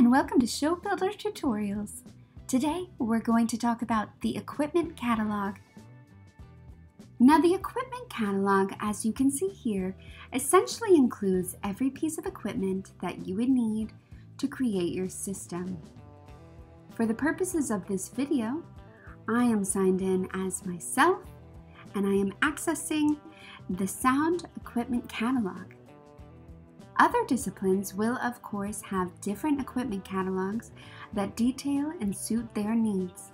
and welcome to ShowBuilder Tutorials. Today we're going to talk about the equipment catalog. Now the equipment catalog, as you can see here, essentially includes every piece of equipment that you would need to create your system. For the purposes of this video, I am signed in as myself and I am accessing the sound equipment catalog. Other disciplines will, of course, have different equipment catalogs that detail and suit their needs.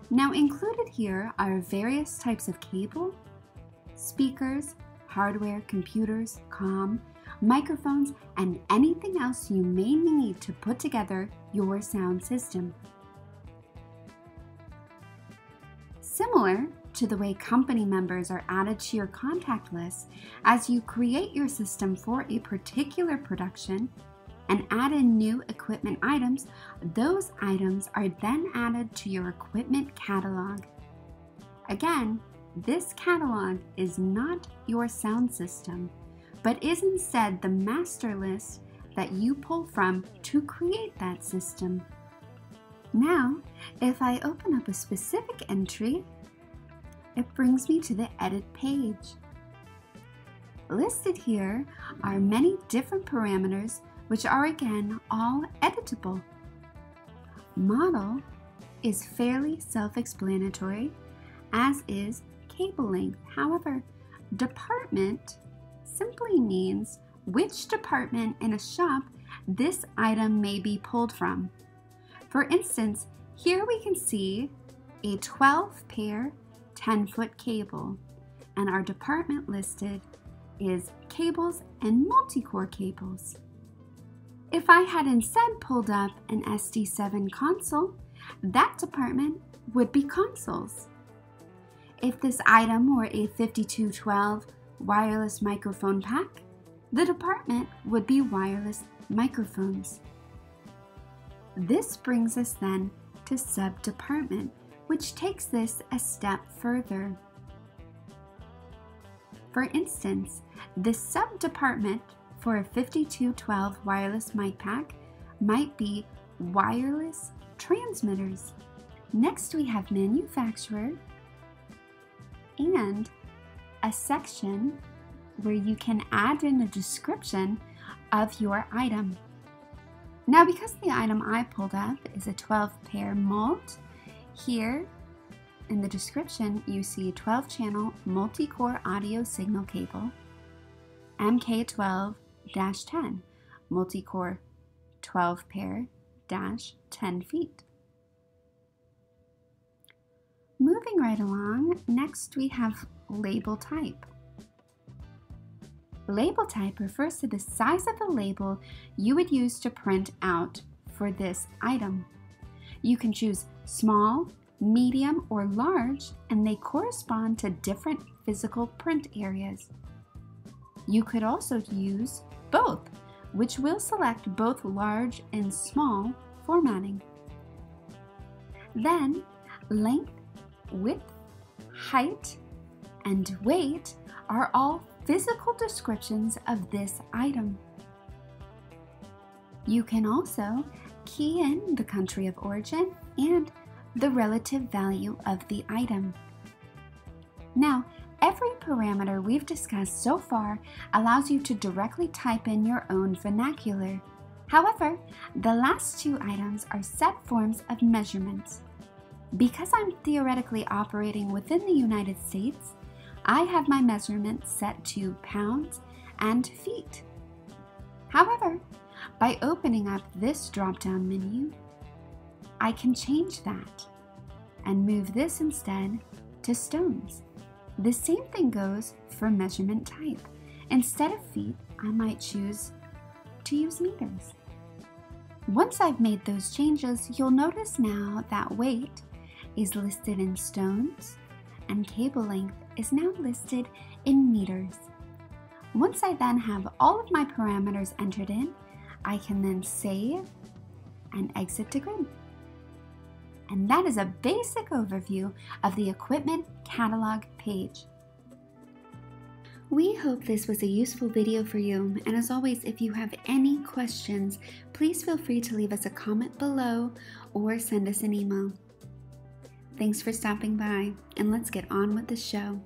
Now included here are various types of cable, speakers, hardware, computers, comm, microphones, and anything else you may need to put together your sound system. Similar to the way company members are added to your contact list as you create your system for a particular production and add in new equipment items, those items are then added to your equipment catalog. Again, this catalog is not your sound system, but is instead the master list that you pull from to create that system. Now, if I open up a specific entry, it brings me to the edit page. Listed here are many different parameters which are again all editable. Model is fairly self-explanatory, as is cable length. However, department simply means which department in a shop this item may be pulled from. For instance, here we can see a 12-pair 10-foot cable, and our department listed is cables and multi-core cables. If I had instead pulled up an SD7 console, that department would be consoles. If this item were a 5212 wireless microphone pack, the department would be wireless microphones. This brings us then to sub-department, which takes this a step further. For instance, the sub-department for a 5212 wireless mic pack might be wireless transmitters. Next we have manufacturer and a section where you can add in a description of your item. Now because the item I pulled up is a 12-pair mult, here in the description you see 12-channel multi-core audio signal cable, MK12-10, multi-core 12-pair-10 feet. Moving right along, next we have label type. Label type refers to the size of the label you would use to print out for this item. You can choose small, medium, or large, and they correspond to different physical print areas. You could also use both, which will select both large and small formatting. Then, length, width, height, and weight are all physical descriptions of this item. You can also key in the country of origin and the relative value of the item. Now, every parameter we've discussed so far allows you to directly type in your own vernacular. However, the last two items are set forms of measurements. Because I'm theoretically operating within the United States, I have my measurements set to pounds and feet. However, by opening up this drop-down menu, I can change that and move this instead to stones. The same thing goes for measurement type. Instead of feet, I might choose to use meters. Once I've made those changes, you'll notice now that weight is listed in stones and cable length is now listed in meters. Once I then have all of my parameters entered in, I can then save and exit to grid. And that is a basic overview of the equipment catalog page. We hope this was a useful video for you, and as always, if you have any questions, please feel free to leave us a comment below or send us an email. Thanks for stopping by, and let's get on with the show.